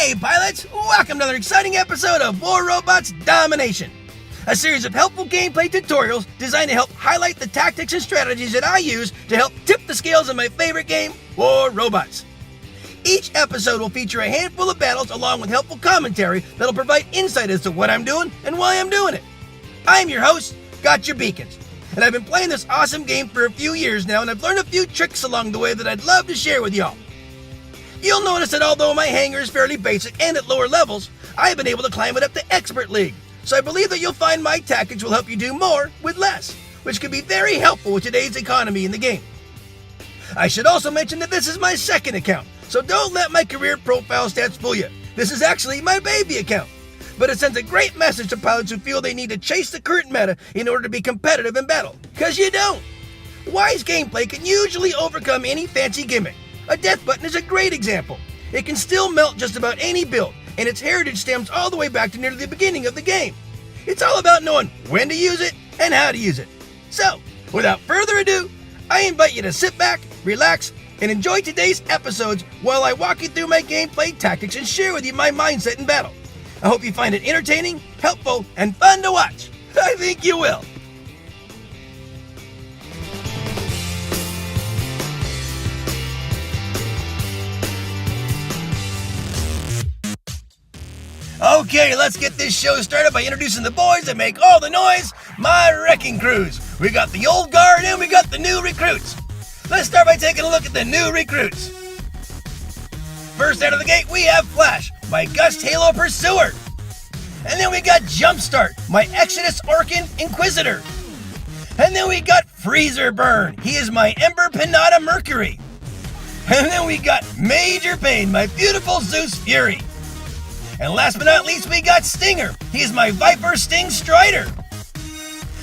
Hey pilots, welcome to another exciting episode of War Robots Domination, a series of helpful gameplay tutorials designed to help highlight the tactics and strategies that I use to help tip the scales in my favorite game, War Robots. Each episode will feature a handful of battles along with helpful commentary that'll provide insight as to what I'm doing and why I'm doing it. I'm your host, Gotchure Beacons, and I've been playing this awesome game for a few years now, and I've learned a few tricks along the way that I'd love to share with y'all. You'll notice that although my hangar is fairly basic and at lower levels, I've been able to climb it up to Expert League, so I believe that you'll find my tactics will help you do more with less, which can be very helpful with today's economy in the game. I should also mention that this is my second account, so don't let my career profile stats fool you. This is actually my baby account, but it sends a great message to pilots who feel they need to chase the current meta in order to be competitive in battle, because you don't. Wise gameplay can usually overcome any fancy gimmick. A death button is a great example. It can still melt just about any build, and its heritage stems all the way back to nearly the beginning of the game. It's all about knowing when to use it and how to use it. So, without further ado, I invite you to sit back, relax, and enjoy today's episodes while I walk you through my gameplay tactics and share with you my mindset in battle. I hope you find it entertaining, helpful, and fun to watch. I think you will. Okay, let's get this show started by introducing the boys that make all the noise, my wrecking crews. We got the old guard and we got the new recruits. Let's start by taking a look at the new recruits. First out of the gate, we have Flash, my Gust Halo Pursuer. And then we got Jumpstart, my Exodus Orkin Inquisitor. And then we got Freezer Burn, he is my Ember Pinata Mercury. And then we got Major Pain, my beautiful Zeus Fury. And last but not least, we got Stinger. He is my Viper Sting Strider.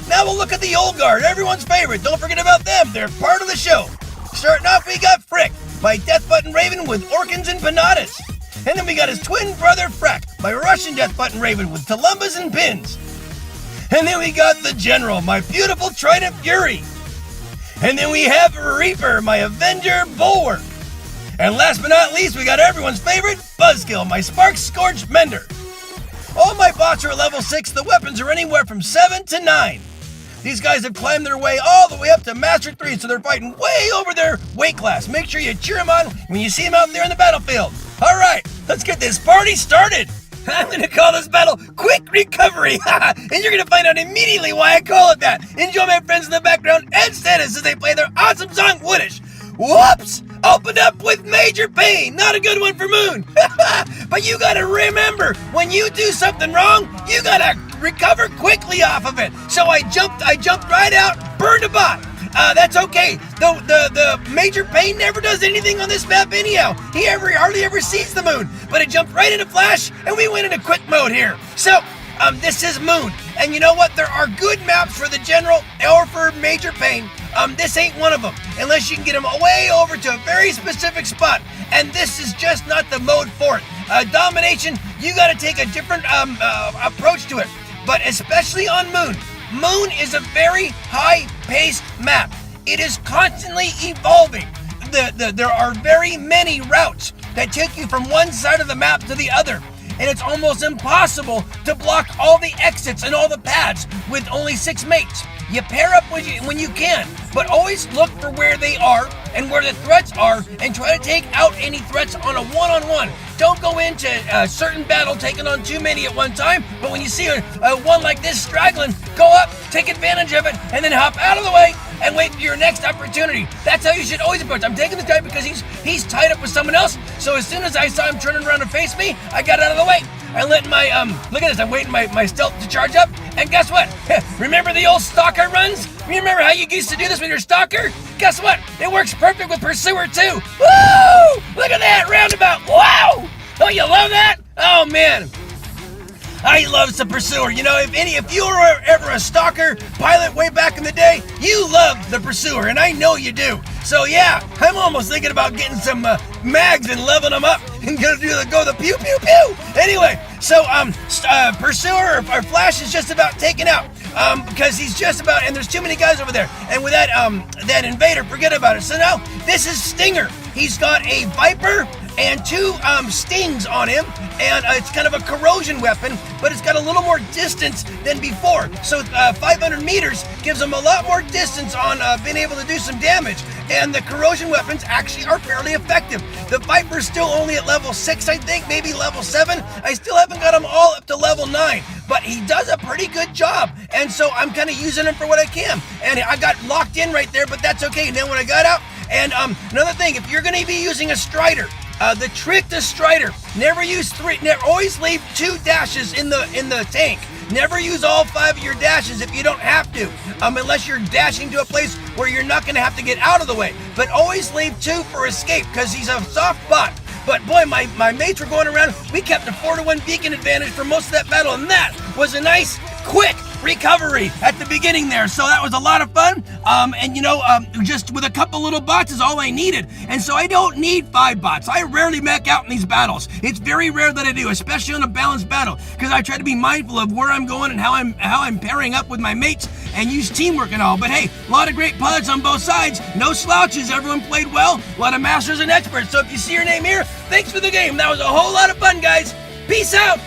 Now we'll look at the old guard, everyone's favorite. Don't forget about them, they're part of the show. Starting off, we got Frick, my Death Button Raven with Orkins and Pinatas. And then we got his twin brother Frack, my Russian Death Button Raven with Tulumbas and Pins. And then we got the General, my beautiful Trident Fury. And then we have Reaper, my Avenger Bulwark. And last but not least, we got everyone's favorite, Buzzkill, my Spark Scorched Mender. All my bots are at level 6, the weapons are anywhere from 7 to 9. These guys have climbed their way all the way up to Master 3, so they're fighting way over their weight class. Make sure you cheer them on when you see them out there in the battlefield. Alright, let's get this party started. I'm going to call this battle Quick Recovery, and you're going to find out immediately why I call it that. Enjoy my friends in the background and Status as they play their awesome song, Woodish. Whoops! Opened up with Major Pain. Not a good one for Moon. But you gotta remember, when you do something wrong, you gotta recover quickly off of it. So I jumped right out, burned a bot. That's okay. The Major Pain never does anything on this map anyhow. He hardly ever sees the Moon. But it jumped right into Flash, and we went into quick mode here. So, this is Moon. And you know what? There are good maps for the General or for Major Pain. This ain't one of them, unless you can get him way over to a very specific spot, and this is just not the mode for it. Domination, you gotta take a different approach to it, but especially on Moon. Moon is a very high-paced map. It is constantly evolving. There are very many routes that take you from one side of the map to the other, and it's almost impossible to block all the exits and all the paths with only 6 mates. You pair up when you can, but always look for where they are and where the threats are and try to take out any threats on a one-on-one. Don't go into a certain battle taking on too many at one time, but when you see a one like this straggling, go up, take advantage of it, and then hop out of the way and wait for your next opportunity. That's how you should always approach. I'm taking this guy because he's tied up with someone else, so as soon as I saw him turning around to face me, I got out of the way. I let my, look at this, I'm waiting my stealth to charge up, and guess what? Remember the old Stalker runs? Remember how you used to do this with your Stalker? Guess what? It works perfect with Pursuer too. Woo! Look at that roundabout, wow! Don't you love that? Oh man. I love the Pursuer. You know, if you were ever a Stalker pilot way back in the day, you loved the Pursuer, and I know you do. So yeah, I'm almost thinking about getting some mags and leveling them up and go the pew pew pew. Anyway, so Pursuer or Flash is just about taken out because he's just about, and there's too many guys over there. And with that Invader, forget about it. So now this is Stinger. He's got a Viper and 2 stings on him, and it's kind of a corrosion weapon, but it's got a little more distance than before. So 500 meters gives him a lot more distance on being able to do some damage, and the corrosion weapons actually are fairly effective. The Viper's still only at level 6, I think, maybe level 7. I still haven't got him all up to level 9, but he does a pretty good job, and so I'm kind of using him for what I can. And I got locked in right there, but that's okay. And then when I got out, and another thing, if you're going to be using a Strider, the trick to Strider, never use 3, always leave 2 dashes in the tank. Never use all 5 of your dashes if you don't have to, unless you're dashing to a place where you're not going to have to get out of the way. But always leave 2 for escape, because he's a soft bot. But boy, my mates were going around. We kept a 4-to-1 beacon advantage for most of that battle, and that was a nice, quick recovery at the beginning there. So that was a lot of fun. Just with a couple little bots is all I needed. And so I don't need 5 bots. I rarely mech out in these battles. It's very rare that I do, especially on a balanced battle, because I try to be mindful of where I'm going and how I'm pairing up with my mates and use teamwork and all. But hey, a lot of great pilots on both sides. No slouches. Everyone played well. A lot of masters and experts. So if you see your name here, thanks for the game. That was a whole lot of fun, guys. Peace out.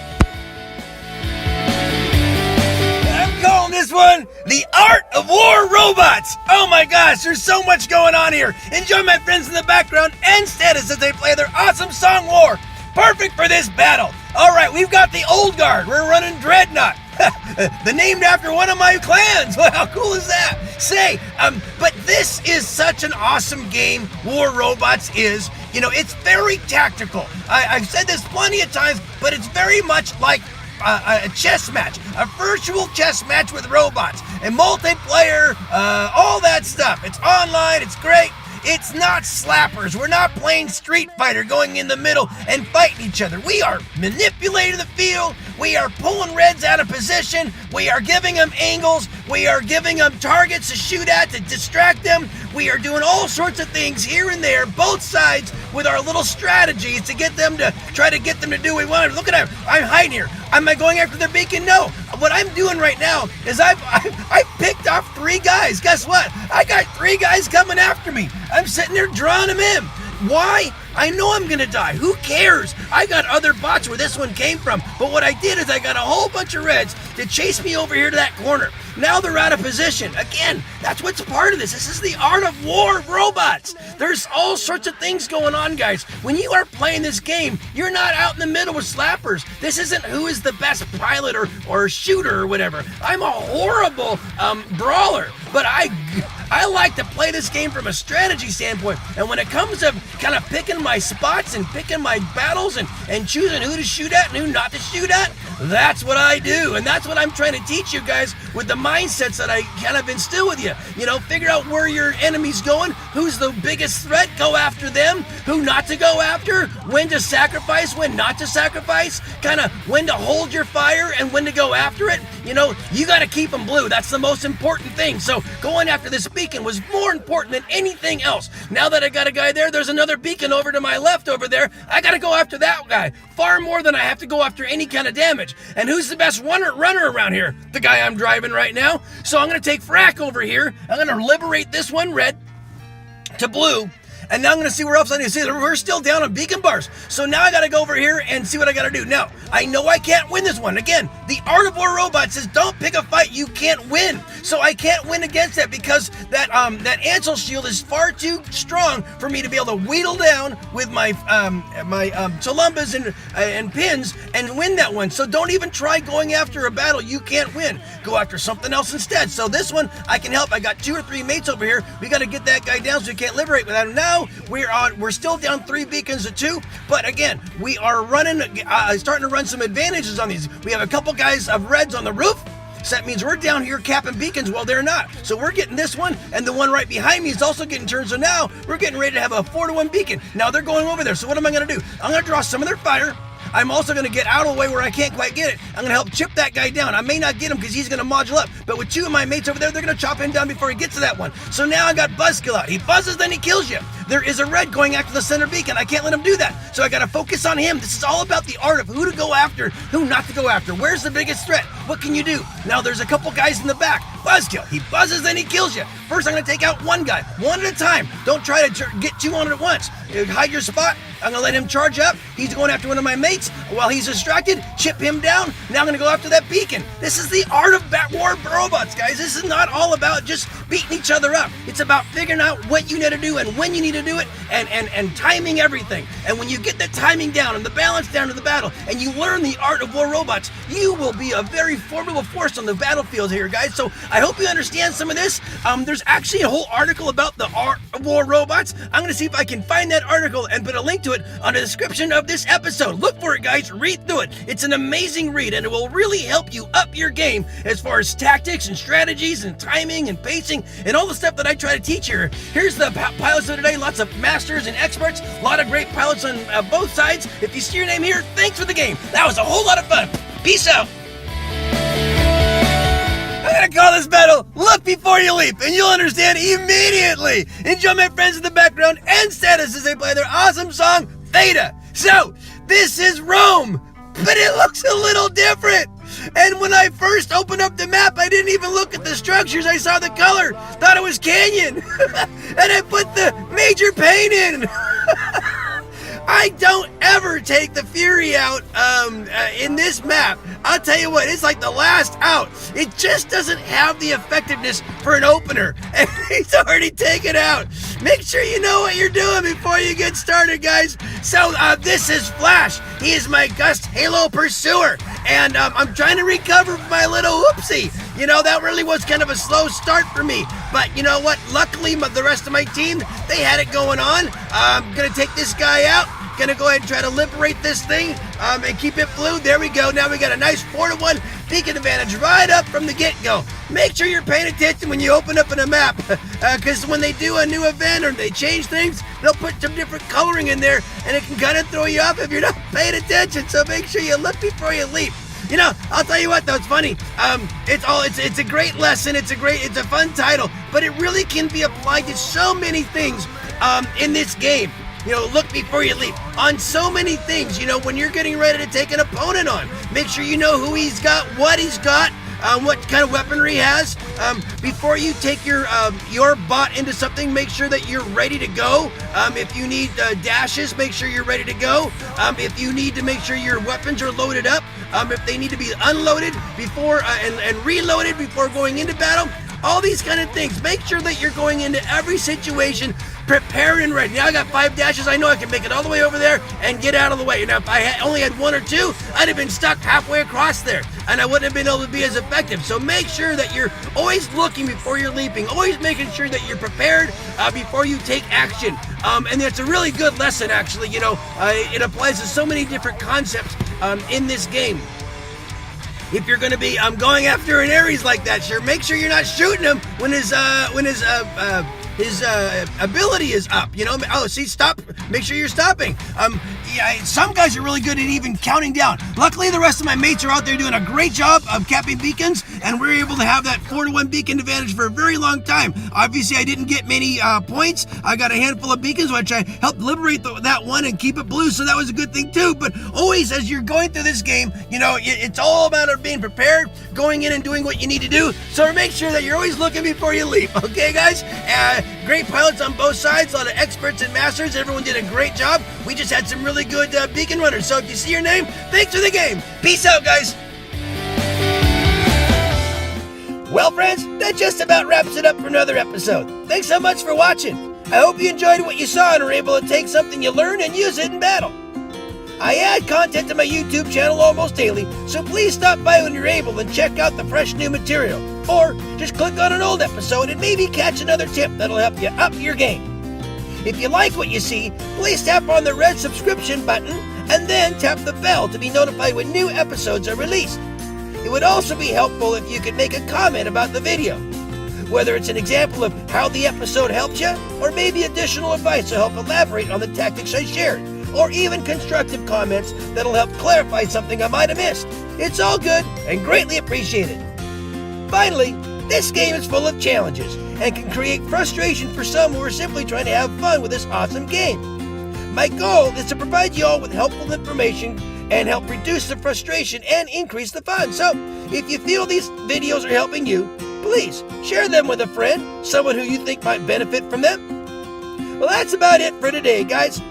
Calling this one the Art of War Robots. Oh my gosh, there's so much going on here. Enjoy my friends in the background and status as they play their awesome song War. Perfect for this battle. All right, we've got the Old Guard. We're running Dreadnought. The named after one of my clans. Well, how cool is that? But this is such an awesome game. War Robots is. It's very tactical. I've said this plenty of times, but it's very much like a chess match, a virtual chess match with robots, and multiplayer, all that stuff. It's online, it's great. It's not slappers. We're not playing Street Fighter, going in the middle and fighting each other. We are manipulating the field. We are pulling reds out of position. We are giving them angles. We are giving them targets to shoot at to distract them. We are doing all sorts of things here and there, both sides, with our little strategies to get them to try to get them to do what we want. Look at him. I'm hiding here. Am I going after their beacon? No. What I'm doing right now is I've picked off 3 guys. Guess what? I got 3 guys coming after me. I'm sitting there drawing them in. Why? I know I'm gonna die. Who cares? I got other bots where this one came from. But what I did is I got a whole bunch of reds to chase me over here to that corner. Now they're out of position. Again, that's what's part of this. This is the Art of War Robots. There's all sorts of things going on, guys. When you are playing this game, you're not out in the middle with slappers. This isn't who is the best pilot or shooter or whatever. I'm a horrible brawler, but I like to play this game from a strategy standpoint. And when it comes to kind of picking my spots and picking my battles and choosing who to shoot at and who not to shoot at, that's what I do. And that's what I'm trying to teach you guys with the mindsets that I kind of instill with you. Figure out where your enemy's going, who's the biggest threat, go after them, who not to go after, when to sacrifice, when not to sacrifice, kind of when to hold your fire and when to go after it. You got to keep them blue. That's the most important thing. So going after this beacon was more important than anything else. Now that I got a guy there, there's another beacon over to my left over there. I got to go after that guy far more than I have to go after any kind of damage. And who's the best runner around here? The guy I'm driving right now. So I'm going to take Frack over here. I'm going to liberate this one red to blue. And now I'm going to see where else I need to see. We're still down on beacon bars. So now I got to go over here and see what I got to do. Now, I know I can't win this one. Again, the Art of War Robot says don't pick a fight you can't win. So I can't win against that because that Ansel shield is far too strong for me to be able to wheedle down with my Tulumbas and pins and win that one. So don't even try going after a battle you can't win. Go after something else instead. So this one, I can help. I got 2 or 3 mates over here. We got to get that guy down so we can't liberate without him. Now we're still down 3 beacons to 2, but again, we are starting to run some advantages on these. We have a couple guys of reds on the roof, so that means we're down here capping beacons while they're not. So we're getting this one, and the one right behind me is also getting turned. So now we're getting ready to have a 4-to-1 beacon. Now they're going over there. So what am I going to do? I'm going to draw some of their fire. I'm also going to get out of the way where I can't quite get it. I'm going to help chip that guy down. I may not get him because he's going to module up, but with 2 of my mates over there, they're going to chop him down before he gets to that one. So now I got Buzzkill out. He buzzes, then he kills you. There is a red going after the center beacon. I can't let him do that. So I got to focus on him. This is all about the art of who to go after, who not to go after. Where's the biggest threat? What can you do? Now there's a couple guys in the back. Buzzkill. He buzzes, then he kills you. First, I'm going to take out one guy, one at a time. Don't try to get 2 on it at once. hide your spot. I'm gonna let him charge up. He's going after one of my mates. While he's distracted, chip him down. Now I'm gonna go after that beacon. This is the art of war robots, guys. This is not all about just beating each other up. It's about figuring out what you need to do and when you need to do it, and timing everything. And when you get the timing down and the balance down to the battle, and you learn the art of war robots, you will be a very formidable force on the battlefield here, guys. So I hope you understand some of this. There's actually a whole article about the art of war robots. I'm gonna see if I can find that article and put a link to it on the description of this episode. Look for it, guys. Read through it. It's an amazing read, and it will really help you up your game as far as tactics and strategies and timing and pacing and all the stuff that I try to teach here. Here's the pilots of today. Lots of masters and experts. A lot of great pilots on both sides. If you see your name here, thanks for the game. That was a whole lot of fun. Peace out. I'm gonna call this battle Look Before You Leap, and you'll understand immediately. Enjoy my friends in the background and status as they play their awesome song, Theta. So, this is Rome, but it looks a little different. And when I first opened up the map, I didn't even look at the structures. I saw the color, thought it was canyon, and I put the major paint in. I don't ever take the Fury out in this map. I'll tell you what, it's like the last out. It just doesn't have the effectiveness for an opener, and he's already taken out. Make sure you know what you're doing before you get started, guys. So this is Flash. He is my Gust Halo Pursuer, and I'm trying to recover from my little whoopsie. You know, that really was kind of a slow start for me, but you know what? Luckily, the rest of my team, they had it going on. I'm gonna take this guy out. Gonna go ahead and try to liberate this thing and keep it blue. There we go. Now we got a nice 4-1 beacon advantage right up from the get-go. Make sure you're paying attention when you open up in a map, because when they do a new event or they change things, they'll put some different coloring in there, and it can kind of throw you off if you're not paying attention. So make sure you look before you leap. You know, I'll tell you what though, it's funny. It's a great lesson. It's a fun title, but it really can be applied to so many things in this game. You know, look before you leap on so many things. You know, when you're getting ready to take an opponent on, make sure you know who he's got, what he's got, what kind of weaponry he has. Before you take your bot into something, make sure that you're ready to go. If you need dashes, make sure you're ready to go. If you need to make sure your weapons are loaded up, if they need to be unloaded before and reloaded before going into battle, all these kind of things. Make sure that you're going into every situation prepared and ready. Now I got 5 dashes. I know I can make it all the way over there and get out of the way. Now if I only had 1 or 2, I'd have been stuck halfway across there, and I wouldn't have been able to be as effective. So make sure that you're always looking before you're leaping, always making sure that you're prepared before you take action. And it's a really good lesson, actually. You know, it applies to so many different concepts in this game. If you're going to be going after an Ares like that, sure, make sure you're not shooting him when his ability is up. You know, oh, see, stop. Make sure you're stopping. Yeah, some guys are really good at even counting down. Luckily, the rest of my mates are out there doing a great job of capping beacons, and we're able to have that 4-1 beacon advantage for a very long time. Obviously, I didn't get many points. I got a handful of beacons, which I helped liberate that one and keep it blue, so that was a good thing too. But always, as you're going through this game, you know, it's all about being prepared, going in and doing what you need to do. So make sure that you're always looking before you leap. Okay, guys? Great pilots on both sides, a lot of experts and masters. Everyone did a great job. We just had some really good beacon runners. So if you see your name, thanks for the game. Peace out, guys. Well, friends, that just about wraps it up for another episode. Thanks so much for watching. I hope you enjoyed what you saw and were able to take something you learned and use it in battle. I add content to my YouTube channel almost daily, so please stop by when you're able and check out the fresh new material. Or just click on an old episode and maybe catch another tip that'll help you up your game. If you like what you see, please tap on the red subscription button and then tap the bell to be notified when new episodes are released. It would also be helpful if you could make a comment about the video, whether it's an example of how the episode helped you, or maybe additional advice to help elaborate on the tactics I shared, or even constructive comments that'll help clarify something I might have missed. It's all good and greatly appreciated. Finally, this game is full of challenges and can create frustration for some who are simply trying to have fun with this awesome game. My goal is to provide you all with helpful information and help reduce the frustration and increase the fun. So, if you feel these videos are helping you, please share them with a friend, someone who you think might benefit from them. Well, that's about it for today, guys.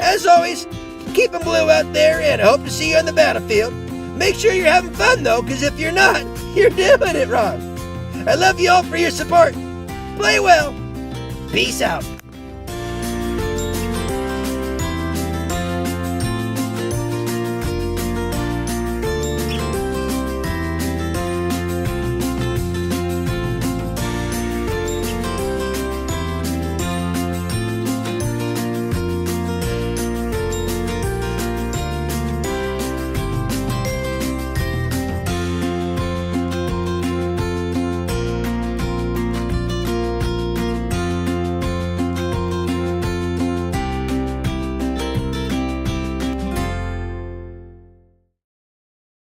As always, keep 'em blue out there, and I hope to see you on the battlefield. Make sure you're having fun, though, because if you're not, you're doing it wrong. I love you all for your support. Play well. Peace out.